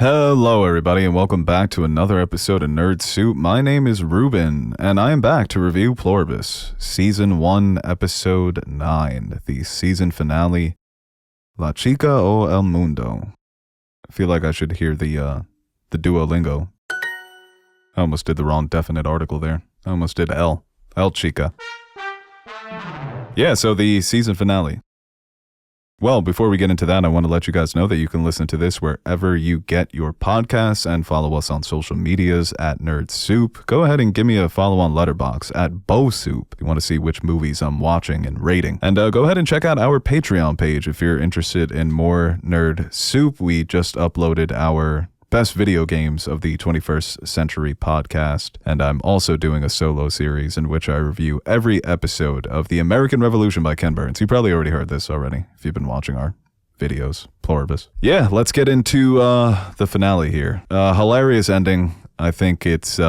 Hello everybody and welcome back to another episode of Nerd Soup. My name is Reuben and I am back to review Pluribus, Season 1, Episode 9, the season finale, La Chica o El Mundo. I feel like I should hear the Duolingo. I almost did the wrong definite article there. I almost did El Chica. Yeah, so the season finale. Well, before we get into that, I want to let you guys know that you can listen to this wherever you get your podcasts and follow us on social medias at Nerd Soup. Go ahead and give me a follow on Letterboxd at Beau Soup if you want to see which movies I'm watching and rating. And go ahead and check out our Patreon page if you're interested in more Nerd Soup. We just uploaded our Best Video Games of the 21st Century podcast, and I'm also doing a solo series in which I review every episode of The American Revolution by Ken Burns. You probably already heard this already if you've been watching our videos. Pluribus. Yeah, let's get into the finale here. Hilarious ending. I think it's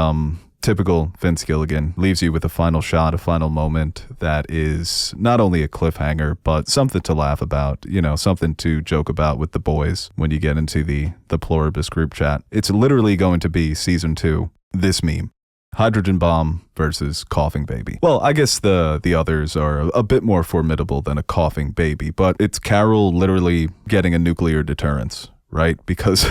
typical Vince Gilligan. Leaves you with a final shot, a final moment that is not only a cliffhanger, but something to laugh about, you know, something to joke about with the boys when you get into the Pluribus group chat. It's literally going to be season 2, this meme. Hydrogen bomb versus coughing baby. Well, I guess the others are a bit more formidable than a coughing baby, but it's Carol literally getting a nuclear deterrence. Right? Because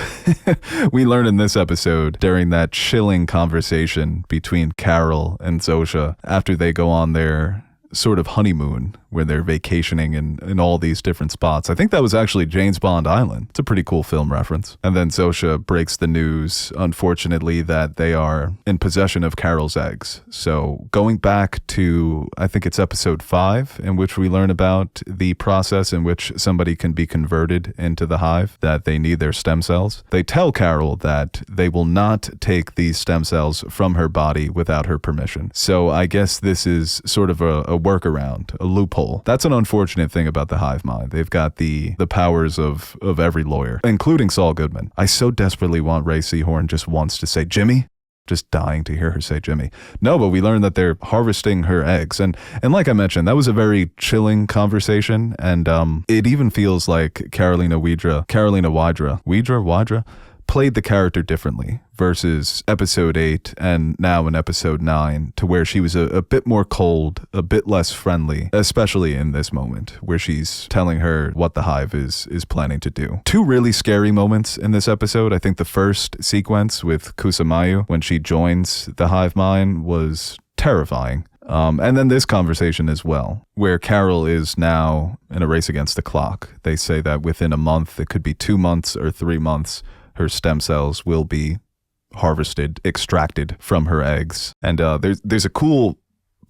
we learn in this episode during that chilling conversation between Carol and Zosha after they go on their sort of honeymoon where they're vacationing in all these different spots. I think that was actually James Bond Island. It's a pretty cool film reference. And then Zosha breaks the news, unfortunately, that they are in possession of Carol's eggs. So going back to, I think it's episode 5, in which we learn about the process in which somebody can be converted into the hive, that they need their stem cells. They tell Carol that they will not take these stem cells from her body without her permission. So I guess this is sort of a workaround, a loophole. That's an unfortunate thing about the hive mind. They've got the powers of every lawyer, including Saul Goodman. I so desperately want Ray Seahorn just once to say, Jimmy? Just dying to hear her say Jimmy. No, but we learned that they're harvesting her eggs. And like I mentioned, that was a very chilling conversation. And it even feels like Carolina Wydra played the character differently versus episode 8 and now in episode 9, to where she was a bit more cold, a bit less friendly, especially in this moment where she's telling her what the hive is planning to do. 2 really scary moments in this episode. I think the first sequence with Kusamayu when she joins the hive mind was terrifying. And then this conversation as well, where Carol is now in a race against the clock. They say that within a month, it could be 2 months or 3 months, her stem cells will be harvested, extracted from her eggs. And there's a cool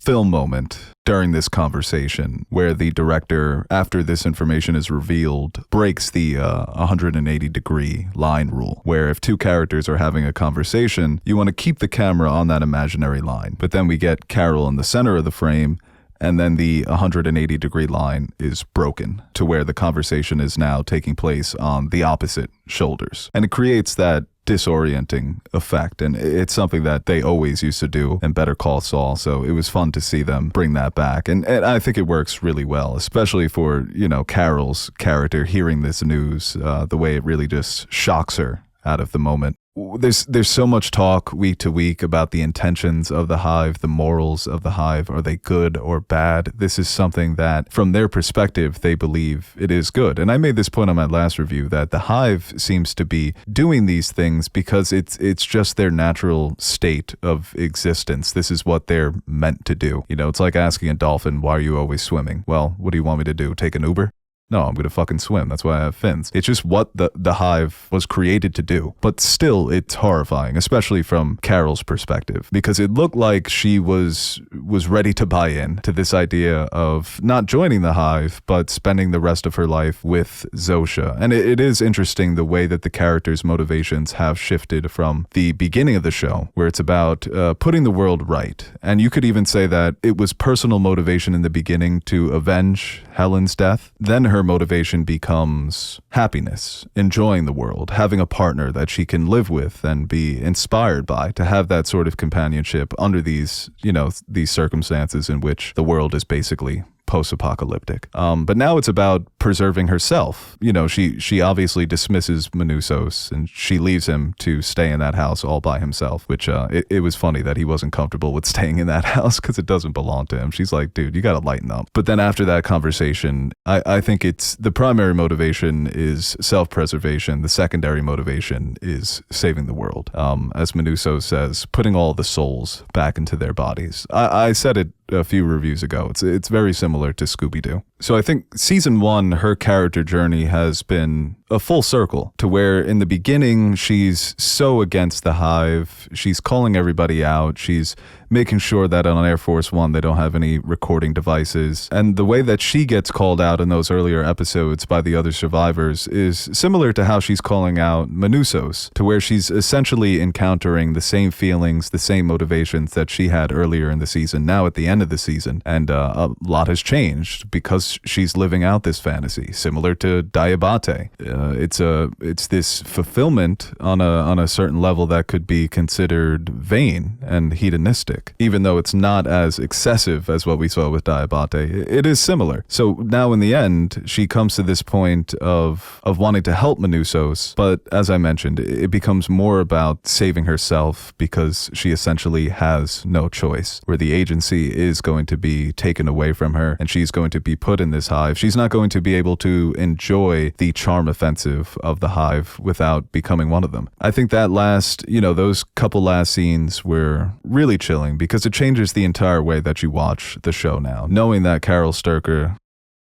film moment during this conversation where the director, after this information is revealed, breaks the 180-degree line rule, where if 2 characters are having a conversation, you want to keep the camera on that imaginary line. But then we get Carol in the center of the frame, and then the 180-degree line is broken to where the conversation is now taking place on the opposite shoulders. And it creates that disorienting effect, and it's something that they always used to do in Better Call Saul, so it was fun to see them bring that back. And I think it works really well, especially for, you know, Carol's character hearing this news, the way it really just shocks her out of the moment. There's so much talk week to week about the intentions of the hive, the morals of the hive. Are they good or bad? This is something that, from their perspective, they believe it is good. And I made this point on my last review that the hive seems to be doing these things because it's just their natural state of existence. This is what they're meant to do. You know, it's like asking a dolphin, why are you always swimming? Well, what do you want me to do? Take an Uber? No, I'm going to fucking swim. That's why I have fins. It's just what the hive was created to do. But still, it's horrifying, especially from Carol's perspective, because it looked like she was ready to buy in to this idea of not joining the hive, but spending the rest of her life with Zosha. And it is interesting the way that the characters' motivations have shifted from the beginning of the show, where it's about putting the world right. And you could even say that it was personal motivation in the beginning to avenge Helen's death. Then her motivation becomes happiness, enjoying the world, having a partner that she can live with and be inspired by, to have that sort of companionship under these, you know, these circumstances in which the world is basically post-apocalyptic. But now it's about preserving herself. You know, she obviously dismisses Manussos, and she leaves him to stay in that house all by himself, which it was funny that he wasn't comfortable with staying in that house because it doesn't belong to him. She's like, dude, you got to lighten up. But then after that conversation, I think it's the primary motivation is self-preservation. The secondary motivation is saving the world. As Manussos says, putting all the souls back into their bodies. I said it a few reviews ago. It's very similar to Scooby-Doo. So I think season 1, her character journey has been a full circle to where in the beginning she's so against the hive. She's calling everybody out. She's making sure that on Air Force One they don't have any recording devices. And the way that she gets called out in those earlier episodes by the other survivors is similar to how she's calling out Manussos, to where she's essentially encountering the same feelings, the same motivations that she had earlier in the season, now at the end of the season. And a lot has changed because she's living out this fantasy, similar to Diabate. It's this fulfillment on a certain level that could be considered vain and hedonistic, even though it's not as excessive as what we saw with Diabate. It is similar. So now in the end, she comes to this point of wanting to help Manussos, but as I mentioned, it becomes more about saving herself because she essentially has no choice, where the agency is going to be taken away from her and she's going to be put in this hive. She's not going to be able to enjoy the charm offensive of the hive without becoming one of them. I think that those couple last scenes were really chilling because it changes the entire way that you watch the show now. Knowing that Carol Sturcker,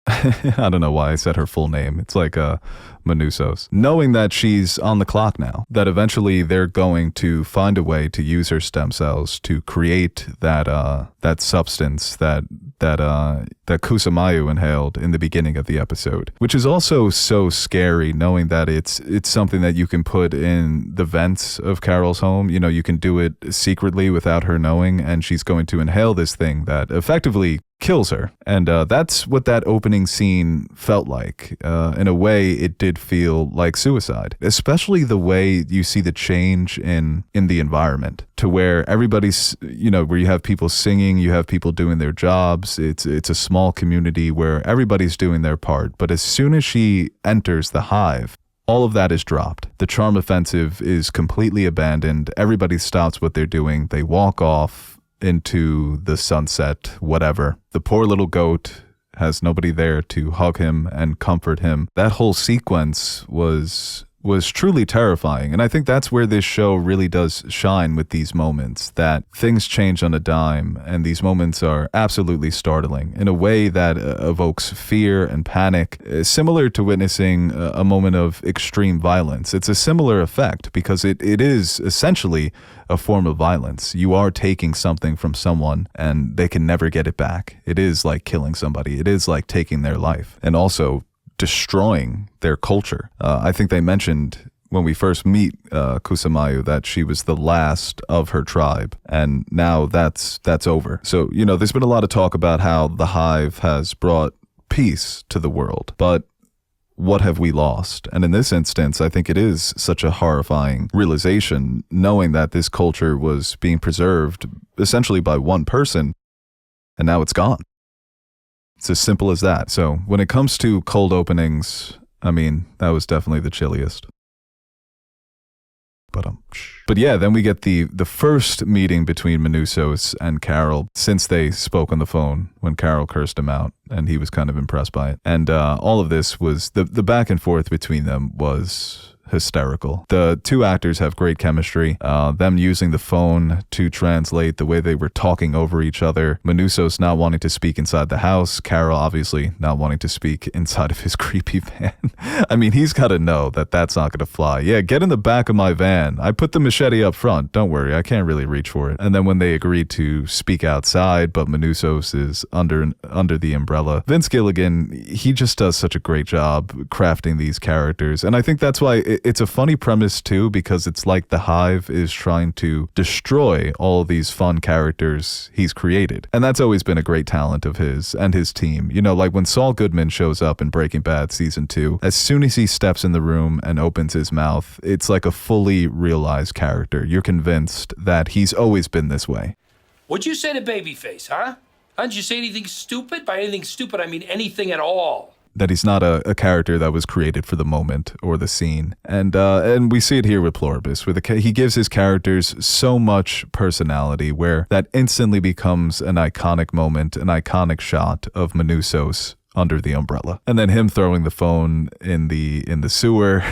I don't know why I said her full name. It's like Manussos. Knowing that she's on the clock now, that eventually they're going to find a way to use her stem cells to create that substance that Kusamayu inhaled in the beginning of the episode, which is also so scary, knowing that it's something that you can put in the vents of Carol's home. You know, you can do it secretly without her knowing, and she's going to inhale this thing that effectively kills her. And that's what that opening scene felt like. In a way, it did feel like suicide, especially the way you see the change in the environment, to where everybody's, where you have people singing, you have people doing their jobs. It's a small community where everybody's doing their part. But as soon as she enters the hive, all of that is dropped. The charm offensive is completely abandoned. Everybody stops what they're doing. They walk off into the sunset, whatever. The poor little goat has nobody there to hug him and comfort him. That whole sequence was truly terrifying. And I think that's where this show really does shine, with these moments that things change on a dime, and these moments are absolutely startling in a way that evokes fear and panic, similar to witnessing a moment of extreme violence. It's a similar effect because it is essentially a form of violence. You are taking something from someone and they can never get it back. It is like killing somebody. It is like taking their life and also destroying their culture. I think they mentioned when we first meet Kusamayu that she was the last of her tribe, and now that's over. So, there's been a lot of talk about how the hive has brought peace to the world, but what have we lost? And in this instance, I think it is such a horrifying realization, knowing that this culture was being preserved essentially by one person, and now it's gone. It's as simple as that. So when it comes to cold openings, I mean, that was definitely the chilliest. But yeah, then we get the first meeting between Manussos and Carol since they spoke on the phone when Carol cursed him out, and he was kind of impressed by it. And all of this was, the back and forth between them was hysterical. The two actors have great chemistry. Them using the phone to translate the way they were talking over each other. Manussos not wanting to speak inside the house. Carol obviously not wanting to speak inside of his creepy van. I mean, he's got to know that that's not going to fly. Yeah, get in the back of my van. I put the machete up front. Don't worry, I can't really reach for it. And then when they agreed to speak outside, but Manussos is under the umbrella. Vince Gilligan, he just does such a great job crafting these characters. And I think that's why it's a funny premise too, because it's like the hive is trying to destroy all these fun characters he's created. And that's always been a great talent of his and his team. Like when Saul Goodman shows up in Breaking Bad season 2, as soon as he steps in the room and opens his mouth, it's like a fully realized character. You're convinced that he's always been this way. What'd you say to Babyface, huh? Did you say anything stupid? By anything stupid, I mean anything at all. That he's not a character that was created for the moment or the scene. And we see it here with Pluribus, where he gives his characters so much personality, where that instantly becomes an iconic moment, an iconic shot of Manussos under the umbrella. And then him throwing the phone in the sewer,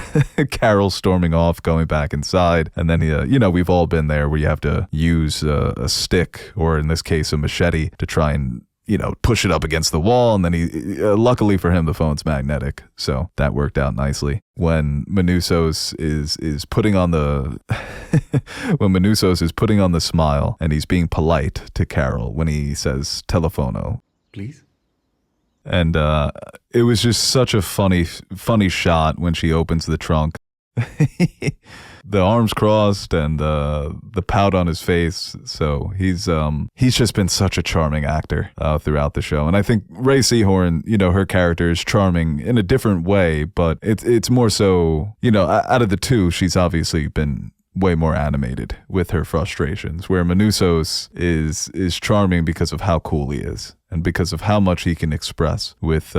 Carol storming off, going back inside. And then, we've all been there where you have to use a stick, or in this case, a machete, to try and push it up against the wall, and then luckily for him, the phone's magnetic, so that worked out nicely. When Manussos is putting on the when Manussos is putting on the smile, and he's being polite to Carol when he says "telefono, please," and it was just such a funny shot when she opens the trunk. The arms crossed and the pout on his face. So he's just been such a charming actor throughout the show. And I think Ray Seahorn, her character is charming in a different way, but it's more so, out of the two, she's obviously been way more animated with her frustrations, where Manussos is charming because of how cool he is, and because of how much he can express with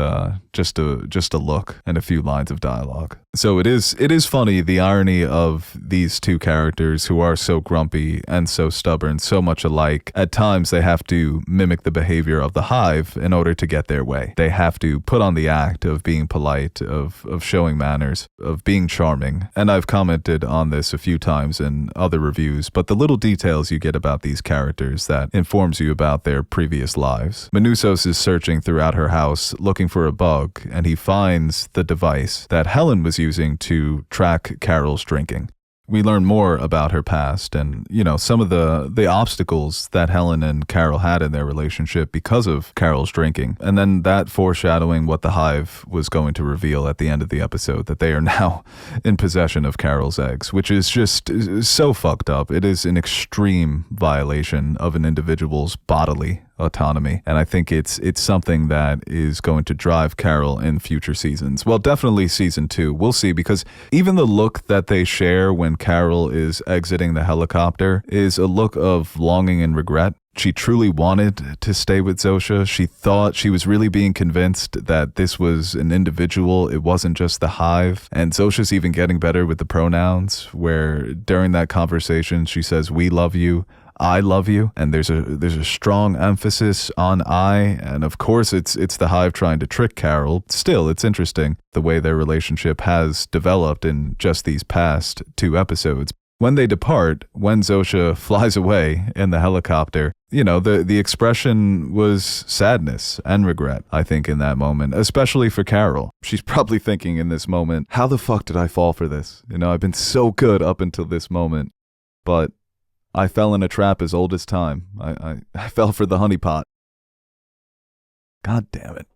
just a look and a few lines of dialogue. So it is funny, the irony of these two characters who are so grumpy and so stubborn, so much alike. At times they have to mimic the behavior of the hive in order to get their way. They have to put on the act of being polite, of showing manners, of being charming. And I've commented on this a few times in other reviews, but the little details you get about these characters that informs you about their previous lives. Manussos is searching throughout her house looking for a bug, and he finds the device that Helen was using to track Carol's drinking. We learn more about her past and, some of the obstacles that Helen and Carol had in their relationship because of Carol's drinking. And then that foreshadowing what the hive was going to reveal at the end of the episode, that they are now in possession of Carol's eggs, which is just so fucked up. It is an extreme violation of an individual's bodily autonomy. And I think it's something that is going to drive Carol in future seasons. Well, definitely season 2. We'll see, because even the look that they share when Carol is exiting the helicopter is a look of longing and regret. She truly wanted to stay with Zosha. She thought, she was really being convinced that this was an individual. It wasn't just the hive. And Zosha's even getting better with the pronouns, where during that conversation, she says, "We love you. I love you," and there's a strong emphasis on I, and of course it's the hive trying to trick Carol. Still, it's interesting the way their relationship has developed in just these past 2 episodes. When they depart, when Zosha flies away in the helicopter, the expression was sadness and regret, I think, in that moment, especially for Carol. She's probably thinking in this moment, how the fuck did I fall for this? I've been so good up until this moment, but I fell in a trap as old as time. I fell for the honeypot. God damn it.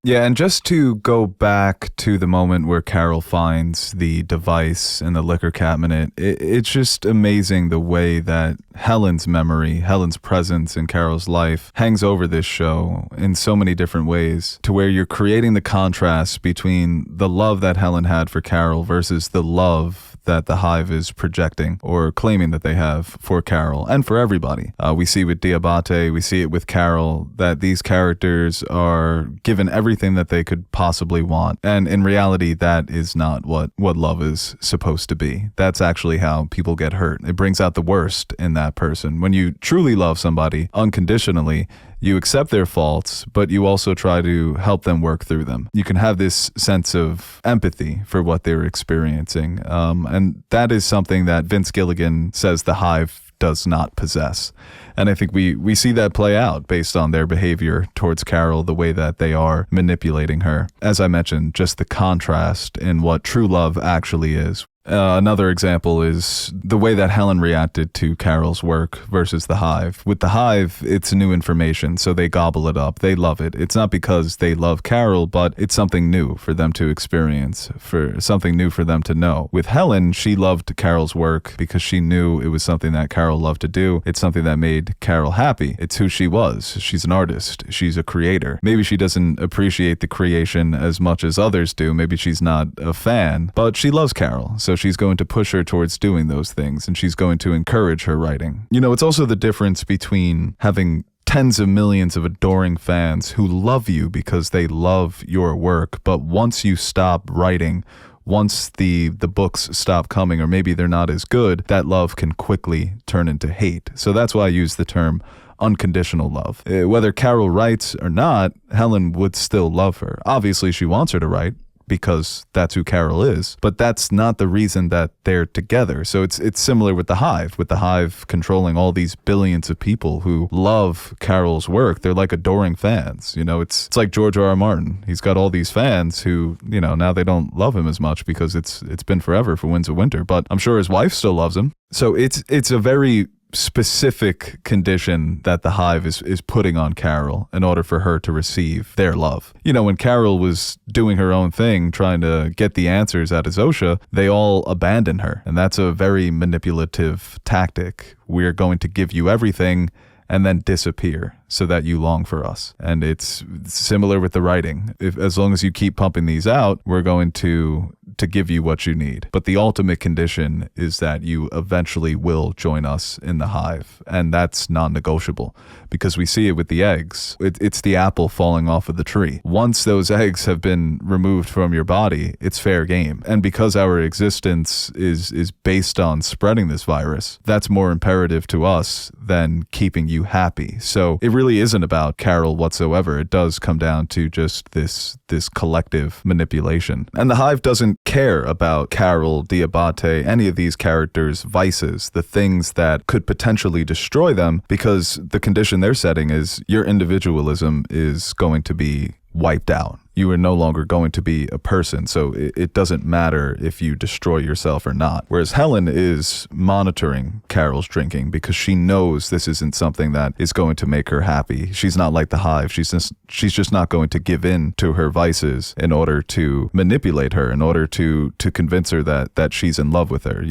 Yeah, and just to go back to the moment where Carol finds the device in the liquor cabinet, it's just amazing the way that Helen's memory, Helen's presence in Carol's life hangs over this show in so many different ways, to where you're creating the contrast between the love that Helen had for Carol versus the love that the hive is projecting or claiming that they have for Carol and for everybody. We see with Diabate, we see it with Carol, that these characters are given everything that they could possibly want. And in reality, that is not what love is supposed to be. That's actually how people get hurt. It brings out the worst in that person. When you truly love somebody unconditionally, you accept their faults, but you also try to help them work through them. You can have this sense of empathy for what they're experiencing. And that is something that Vince Gilligan says the hive does not possess. And I think we see that play out based on their behavior towards Carol, the way that they are manipulating her. As I mentioned, just the contrast in what true love actually is. Another example is the way that Helen reacted to Carol's work versus the hive. With the hive, it's new information, so they gobble it up. They love it. It's not because they love Carol, but it's something new for them to experience, for something new for them to know. With Helen, she loved Carol's work because she knew it was something that Carol loved to do. It's something that made Carol happy. It's who she was. She's an artist. She's a creator. Maybe she doesn't appreciate the creation as much as others do. Maybe she's not a fan, but she loves Carol, so she's going to push her towards doing those things, and she's going to encourage her writing. It's also the difference between having tens of millions of adoring fans who love you because they love your work. But once you stop writing, once the books stop coming, or maybe they're not as good, that love can quickly turn into hate. So that's why I use the term unconditional love. Whether Carol writes or not, Helen would still love her. Obviously, she wants her to write, because that's who Carol is. But that's not the reason that they're together. So it's similar with the Hive controlling all these billions of people who love Carol's work. They're like adoring fans. It's like George R.R. Martin. He's got all these fans who, now they don't love him as much because it's been forever for Winds of Winter. But I'm sure his wife still loves him. So it's a very specific condition that the Hive is putting on Carol in order for her to receive their love. When Carol was doing her own thing, trying to get the answers out of Zosha, they all abandoned her. And that's a very manipulative tactic. We're going to give you everything and then disappear so that you long for us. And it's similar with the writing. As long as you keep pumping these out, we're going to give you what you need. But the ultimate condition is that you eventually will join us in the Hive. And that's non-negotiable, because we see it with the eggs. It's the apple falling off of the tree. Once those eggs have been removed from your body, it's fair game. And because our existence is based on spreading this virus, that's more imperative to us than keeping you happy. So it really isn't about Carol whatsoever. It does come down to just this collective manipulation. And the Hive doesn't care about Carol, Diabate, any of these characters' vices, the things that could potentially destroy them, because the condition they're setting is your individualism is going to be wiped out. You are no longer going to be a person, so it doesn't matter if you destroy yourself or not. Whereas Helen is monitoring Carol's drinking because she knows this isn't something that is going to make her happy. She's not like the Hive. She's just not going to give in to her vices in order to manipulate her, in order to convince her that she's in love with her.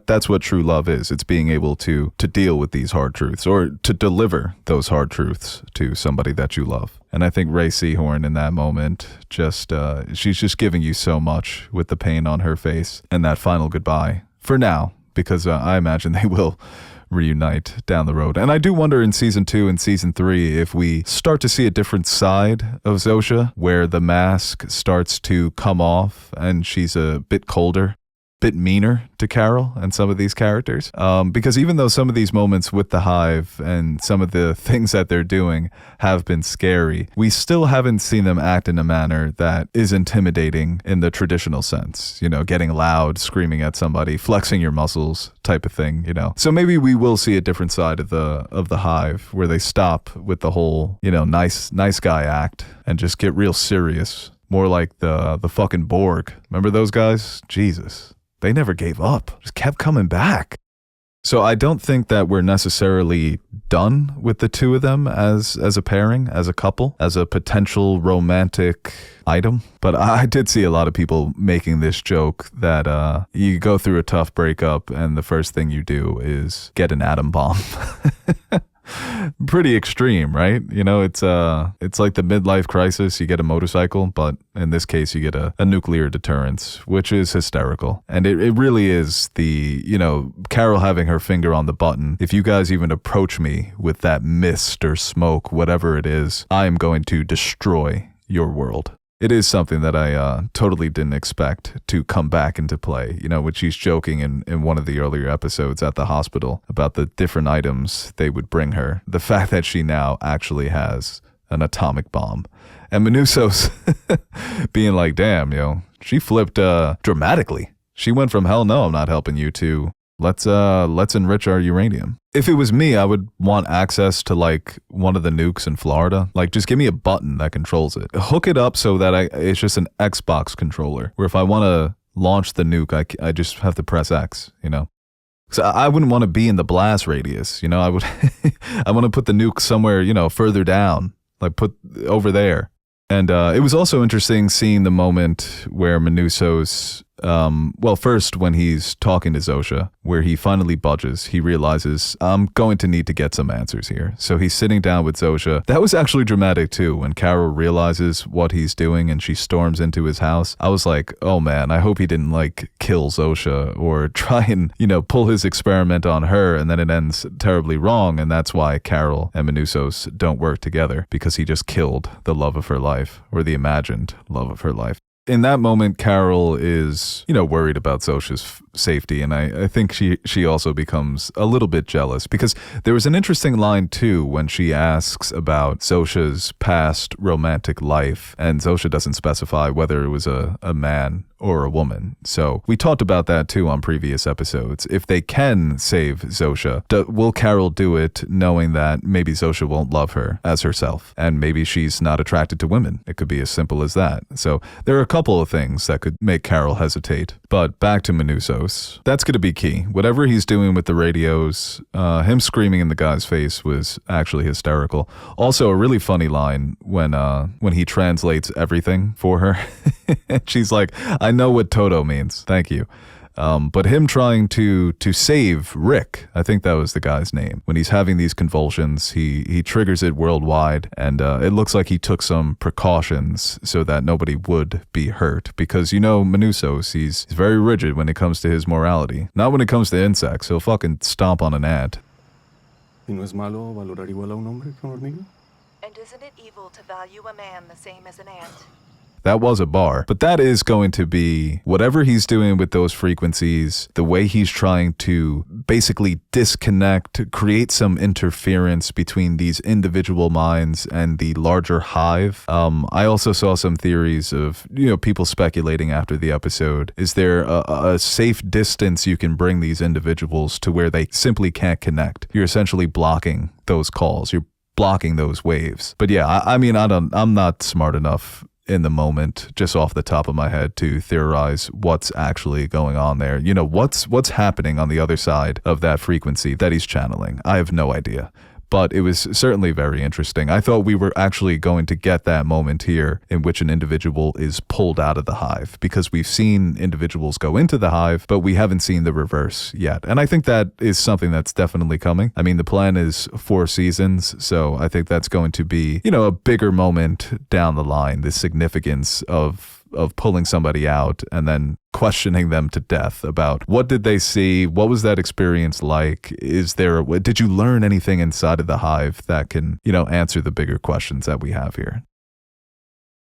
That's what true love is. It's being able to deal with these hard truths, or to deliver those hard truths to somebody that you love. And I think Ray Seahorn in that moment, she's just giving you so much with the pain on her face and that final goodbye. For now, because I imagine they will reunite down the road. And I do wonder in season 2 and season 3 if we start to see a different side of Zosha, where the mask starts to come off and she's a bit colder, bit meaner to Carol and some of these characters. Because even though some of these moments with the Hive and some of the things that they're doing have been scary, we still haven't seen them act in a manner that is intimidating in the traditional sense. Getting loud, screaming at somebody, flexing your muscles type of thing, So maybe we will see a different side of the Hive, where they stop with the whole, nice guy act and just get real serious. More like the fucking Borg. Remember those guys? Jesus. They never gave up, just kept coming back. So I don't think that we're necessarily done with the two of them as a pairing, as a couple, as a potential romantic item. But I did see a lot of people making this joke that you go through a tough breakup and the first thing you do is get an atom bomb. Pretty extreme, right? It's like the midlife crisis. You get a motorcycle, but in this case, you get a nuclear deterrence, which is hysterical. And it really is Carol having her finger on the button. If you guys even approach me with that mist or smoke, whatever it is, I am going to destroy your world. It is something that I totally didn't expect to come back into play, when she's joking in one of the earlier episodes at the hospital about the different items they would bring her. The fact that she now actually has an atomic bomb. And Manusso's being like, damn, she flipped dramatically. She went from hell no, I'm not helping you to let's enrich our uranium. If it was me, I would want access to like one of the nukes in Florida. Like, just give me a button that controls it. Hook it up so that it's just an Xbox controller, where if I want to launch the nuke, I just have to press X, So I wouldn't want to be in the blast radius, I would I want to put the nuke somewhere, further down, like put over there. And it was also interesting seeing the moment where Manusso's Well, first, when he's talking to Zosha, where he finally budges, he realizes, I'm going to need to get some answers here. So he's sitting down with Zosha. That was actually dramatic, too, when Carol realizes what he's doing and she storms into his house. I was like, oh man, I hope he didn't, like, kill Zosha or try and, pull his experiment on her, and then it ends terribly wrong, and that's why Carol and Manousos don't work together, because he just killed the love of her life, or the imagined love of her life. In that moment, Carol is, worried about Zosha's safety, and I think she also becomes a little bit jealous, because there was an interesting line, too, when she asks about Zosha's past romantic life, and Zosha doesn't specify whether it was a man or a woman. So we talked about that, too, on previous episodes. If they can save Zosha, will Carol do it knowing that maybe Zosha won't love her as herself, and maybe she's not attracted to women? It could be as simple as that. So there are a couple of things that could make Carol hesitate. But back to Manousos. That's going to be key. Whatever he's doing with the radios, him screaming in the guy's face was actually hysterical. Also, a really funny line when he translates everything for her. She's like, I know what Toto means. Thank you. But him trying to save Rick, I think that was the guy's name. When he's having these convulsions, he triggers it worldwide, and it looks like he took some precautions so that nobody would be hurt. Because, Manousos, he's very rigid when it comes to his morality. Not when it comes to insects. He'll fucking stomp on an ant. ¿Y no es malo valorar igual a un hombre que una hormiga? And isn't it evil to value a man the same as an ant? That was a bar, but that is going to be whatever he's doing with those frequencies, the way he's trying to basically disconnect, create some interference between these individual minds and the larger hive. I also saw some theories of, people speculating after the episode. Is there a safe distance you can bring these individuals to where they simply can't connect? You're essentially blocking those calls. You're blocking those waves. But yeah, I'm not smart enough in the moment, just off the top of my head, to theorize what's actually going on there. What's happening on the other side of that frequency that he's channeling. I have no idea. But it was certainly very interesting. I thought we were actually going to get that moment here in which an individual is pulled out of the hive, because we've seen individuals go into the hive, but we haven't seen the reverse yet. And I think that is something that's definitely coming. I mean, the plan is 4 seasons, so I think that's going to be, a bigger moment down the line, the significance of pulling somebody out and then questioning them to death about what did they see, what was that experience like, did you learn anything inside of the hive that can, answer the bigger questions that we have here.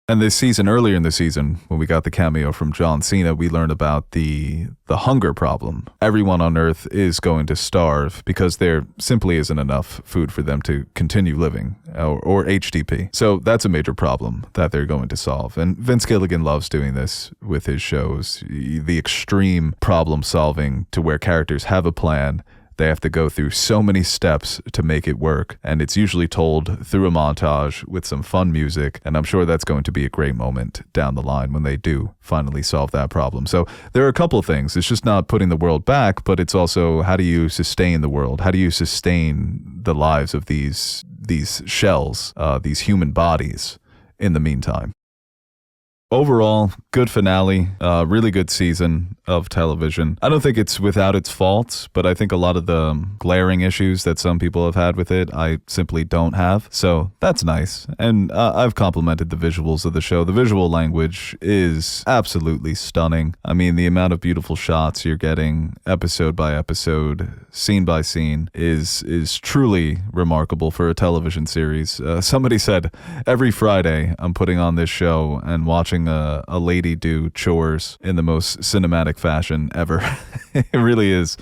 And earlier in the season, when we got the cameo from John Cena, we learned about the hunger problem. Everyone on Earth is going to starve because there simply isn't enough food for them to continue living, or HDP. So that's a major problem that they're going to solve. And Vince Gilligan loves doing this with his shows, the extreme problem solving to where characters have a plan. They have to go through so many steps to make it work, and it's usually told through a montage with some fun music, and I'm sure that's going to be a great moment down the line when they do finally solve that problem. So there are a couple of things. It's just not putting the world back, but it's also, how do you sustain the world? How do you sustain the lives of these shells, these human bodies in the meantime? Overall, good finale, really good season of television. I don't think it's without its faults, but I think a lot of the glaring issues that some people have had with it, I simply don't have. So that's nice. And I've complimented the visuals of the show. The visual language is absolutely stunning. I mean, the amount of beautiful shots you're getting episode by episode, scene by scene is truly remarkable for a television series. Somebody said, every Friday I'm putting on this show and watching a lady do chores in the most cinematic fashion ever. It really is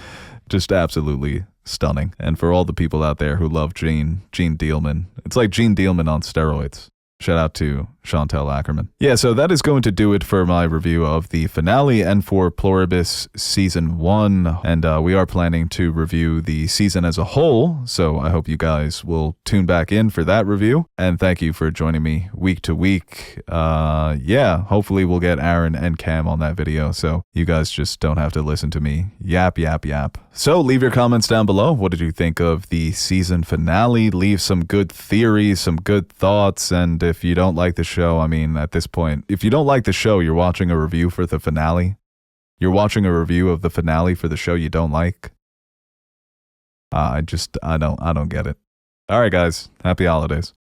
just absolutely stunning. And for all the people out there who love Gene Dealman, it's like Gene Dealman on steroids. Shout out to Chantel Ackerman. Yeah, so that is going to do it for my review of the finale and for Pluribus Season 1. And we are planning to review the season as a whole, so I hope you guys will tune back in for that review. And thank you for joining me week to week. Yeah, hopefully we'll get Aaron and Cam on that video, so you guys just don't have to listen to me yap. So leave your comments down below. What did you think of the season finale? Leave some good theories, some good thoughts, and if you don't like the show, I mean, at this point, if you don't like the show, you're watching a review for the finale. You're watching a review of the finale for the show you don't like? I don't get it. All right, guys. Happy holidays.